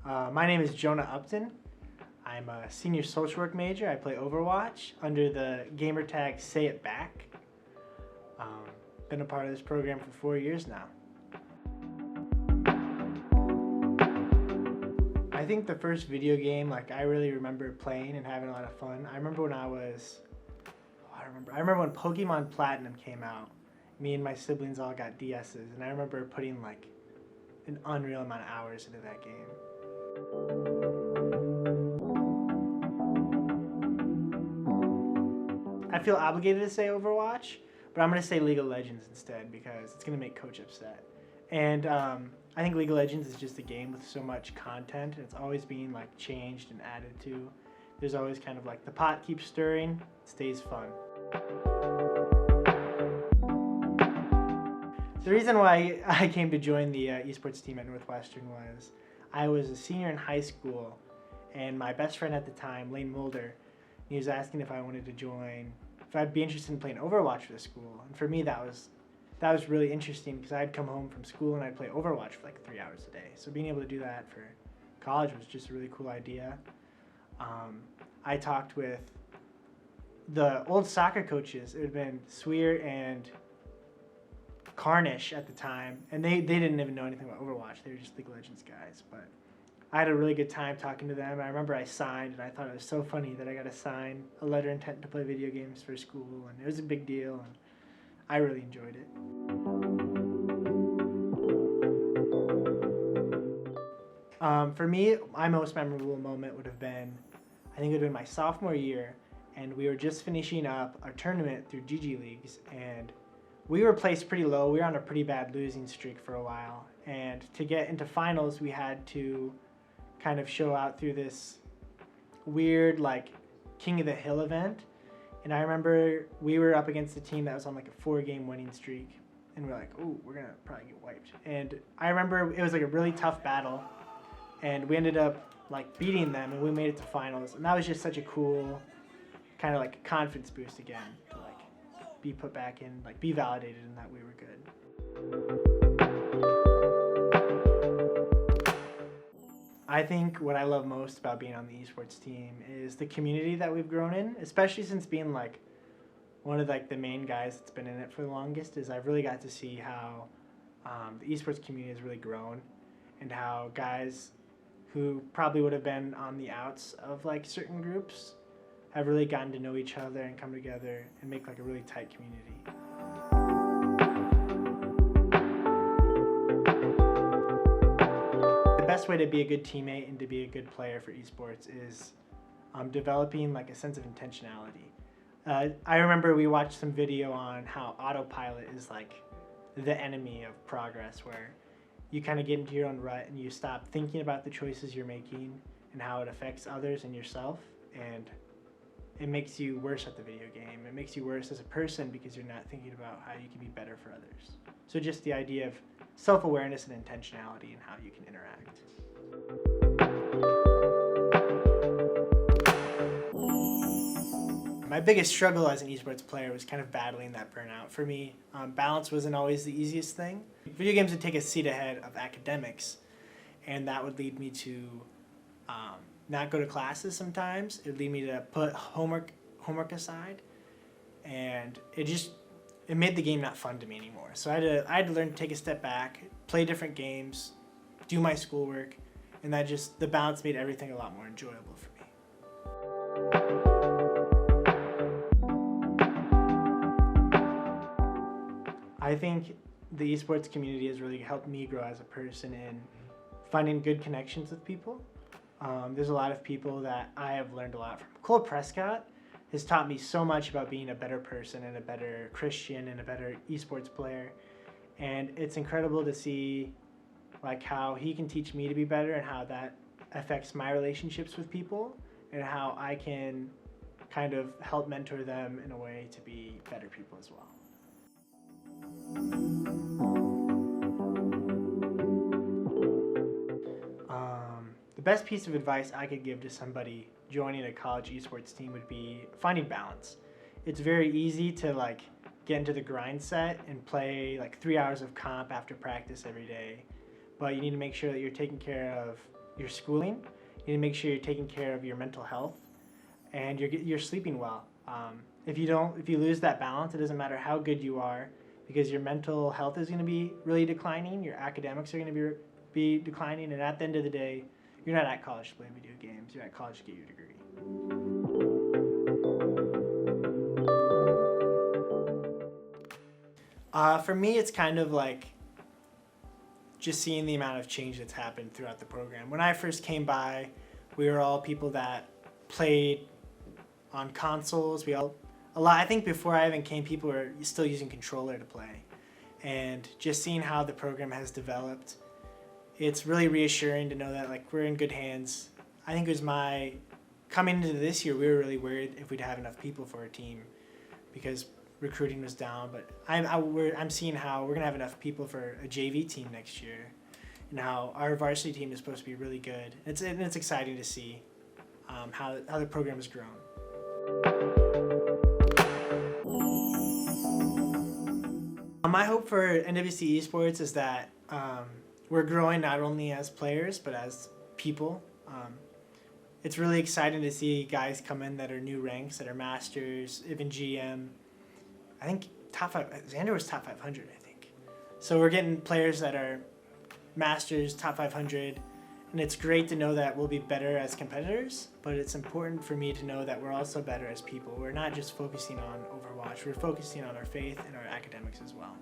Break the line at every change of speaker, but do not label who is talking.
My name is Jonah Upton. I'm a senior social work major. I play Overwatch under the gamer tag Say It Back. Been a part of this program for 4 years now. I think the first video game I really remember playing and having a lot of fun. I remember when I remember when Pokemon Platinum came out. Me and my siblings all got DS's, and I remember putting an unreal amount of hours into that game. I feel obligated to say Overwatch, but I'm going to say League of Legends instead because it's going to make Coach upset. And I think League of Legends is just a game with so much content, and it's always being changed and added to. There's always kind of the pot keeps stirring, it stays fun. The reason why I came to join the esports team at Northwestern was I was a senior in high school, and my best friend at the time, Lane Mulder, he was asking if I wanted to join, if I'd be interested in playing Overwatch for the school. And for me, that was really interesting because I'd come home from school and I'd play Overwatch for 3 hours a day. So being able to do that for college was just a really cool idea. I talked with the old soccer coaches. It had been Swear and Carnish at the time, and they didn't even know anything about Overwatch. They were just League of Legends guys, but I had a really good time talking to them. I remember I signed, and I thought it was so funny that I got to sign a letter of intent to play video games for school, and it was a big deal, and I really enjoyed it. For me, my most memorable moment would have been, I think it would have been my sophomore year, and we were just finishing up our tournament through GG Leagues, and we were placed pretty low. We were on a pretty bad losing streak for a while, and to get into finals, we had to kind of show out through this weird King of the Hill event. And I remember we were up against a team that was on a 4-game winning streak, and we're ooh, we're gonna probably get wiped. And I remember it was a really tough battle, and we ended up beating them, and we made it to finals. And that was just such a cool kind of confidence boost again to be put back in, be validated in that we were good. I think what I love most about being on the esports team is the community that we've grown in, especially since being one of the main guys that's been in it for the longest. Is I've really got to see how the esports community has really grown, and how guys who probably would have been on the outs of certain groups have really gotten to know each other and come together and make a really tight community. The best way to be a good teammate and to be a good player for esports is developing a sense of intentionality. I remember we watched some video on how autopilot is the enemy of progress, where you kind of get into your own rut and you stop thinking about the choices you're making and how it affects others and yourself, and it makes you worse at the video game. It makes you worse as a person because you're not thinking about how you can be better for others. So just the idea of self-awareness and intentionality and how you can interact. My biggest struggle as an esports player was kind of battling that burnout. For me, balance wasn't always the easiest thing. Video games would take a seat ahead of academics, and that would lead me to not go to classes sometimes. It would lead me to put homework aside, and it made the game not fun to me anymore. So I had to learn to take a step back, play different games, do my schoolwork, and the balance made everything a lot more enjoyable for me. I think the esports community has really helped me grow as a person in finding good connections with people. There's a lot of people that I have learned a lot from. Cole Prescott has taught me so much about being a better person and a better Christian and a better esports player. And it's incredible to see how he can teach me to be better, and how that affects my relationships with people, and how I can kind of help mentor them in a way to be better people as well. The best piece of advice I could give to somebody joining a college esports team would be finding balance. It's very easy to get into the grind set and play 3 hours of comp after practice every day, but you need to make sure that you're taking care of your schooling. You need to make sure you're taking care of your mental health, and you're sleeping well. If you lose that balance, it doesn't matter how good you are, because your mental health is going to be really declining. Your academics are going to be declining, and at the end of the day, you're not at college to play video games. You're at college to get your degree. For me, it's kind of like just seeing the amount of change that's happened throughout the program. When I first came by, we were all people that played on consoles. I think before I even came, people were still using controller to play. And just seeing how the program has developed, it's really reassuring to know that like we're in good hands. I think it was coming into this year, we were really worried if we'd have enough people for our team because recruiting was down. But I'm seeing how we're gonna have enough people for a JV team next year, and how our varsity team is supposed to be really good. It's exciting to see how the program has grown. My hope for NWC Esports is that we're growing not only as players but as people. It's really exciting to see guys come in that are new ranks, that are masters, even GM. I think Xander was top 500, I think. So we're getting players that are masters, top 500, and it's great to know that we'll be better as competitors, but it's important for me to know that we're also better as people. We're not just focusing on Overwatch, we're focusing on our faith and our academics as well.